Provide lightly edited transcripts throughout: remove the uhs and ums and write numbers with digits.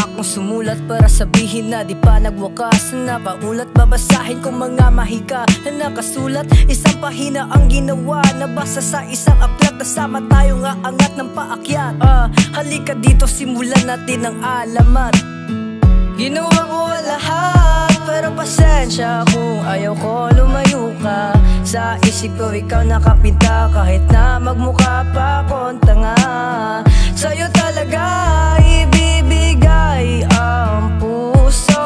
akong sumulat para sabihin na di pa nagwakas. Nakaulat, babasahin kong mga mahika na nakasulat. Isang pahina ang ginawa, nabasa sa isang aklat. Nasama tayo nga angat ng paakyat. Halika dito, simulan natin ang alamat. Ginawa ko lahat, pero pasensya kung ayaw ko lumayo ka. Sa isip ko ikaw nakapinta, kahit na magmukha pa akong tanga. Sa'yo talaga ibibigay ang puso,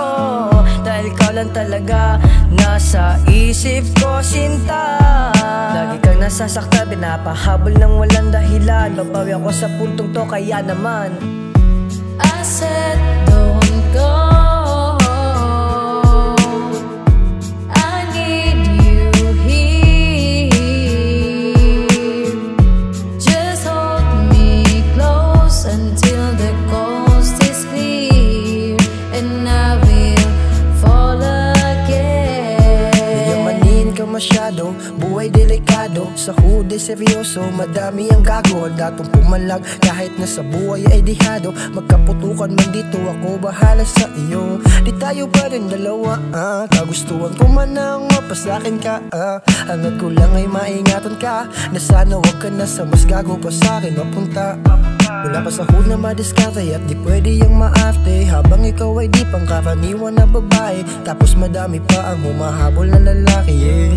dahil ikaw lang talaga nasa isip ko, sinta. Lagi kang nasasakta, pinapahabol ng walang dahilan. Babawi ako sa puntong to, kaya naman I said don't go. I need you here. Just hold me close until the coast is clear, and I will fall again. Yayamanin ka masyado, buhay delikado. Sa hudi seryoso, madami ang gago. Handa tong pumalag kahit na sa buhay ay dihado. Magkaputukan man dito, ako bahala sa iyo. Di tayo pa rin dalawa, kagustuhan ko man ang mapasakin ka, hangad ko lang ay maingatan ka, na sana wag ka na sa mas gago pa sa'kin mapunta. Wala pa sa hood na madiskarte at di pwede yung maarte, habang ikaw ay di pangkaraniwan na babae. Tapos madami pa ang humahabol na lalaki,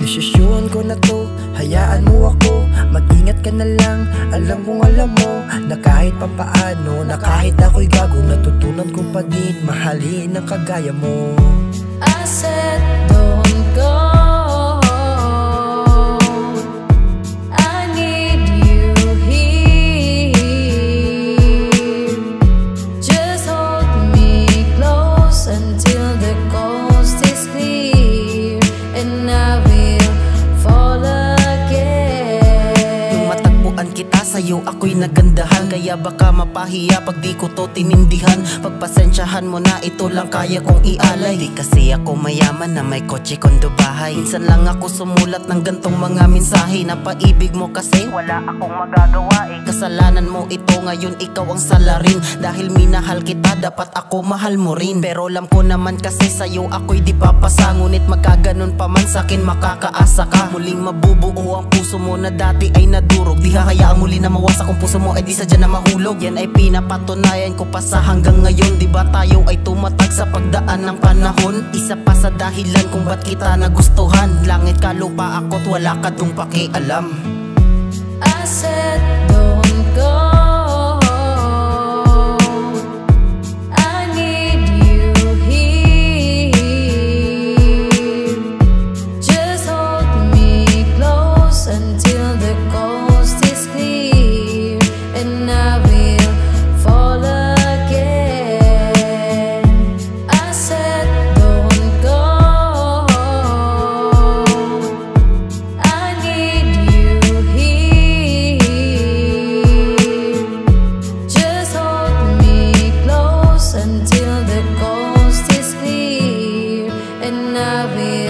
Desisyon ko na to, hayaan mo ako. Mag-ingat ka na lang, alam kong alam mo na kahit papaano, na kahit ako'y gago, natutunan ko pa din mahalin ang kagaya mo. I said don't go. I need you here. Just hold me close until the coast is clear, and I will fall again. Nung matagpuan kita sa'yo, ako'y nagandahan. Kaya baka mapahiya pag di ko to tinindihan. Pagpasensyahan mo na, ito lang kaya kong ialay. Di kasi ako mayaman na may kotse, kondo, bahay. Minsan lang ako sumulat ng gantong mga mensahe. Napaibig mo kasi wala akong magagawa, Kasalanan mo ito, ngayon ikaw ang salarin. Dahil minahal kita, dapat ako mahal mo rin. Pero alam ko naman kasi sa'yo ako'y di papasa. Ngunit magkaganon pa man sa'kin, makakaasa ka. Muling mabubuo ang puso mo na dati ay nadurog. Di hahayaan muli na mawasak kung puso mo ay di sadya na mahulog. Yan ay pinapatunayan ko pa sa hanggang ngayon. Di ba tayo ay tumatag sa pagdaan ng panahon? Isa pa sa dahilan kung ba't kita nagustuhan. Langit ka, lupa, ako't wala ka dong pakialam. I said don't go. I need you here. Just hold me close until the coast is clear, and I will fall again. I said don't go. I need you here. Just hold me close until the coast is clear, and I will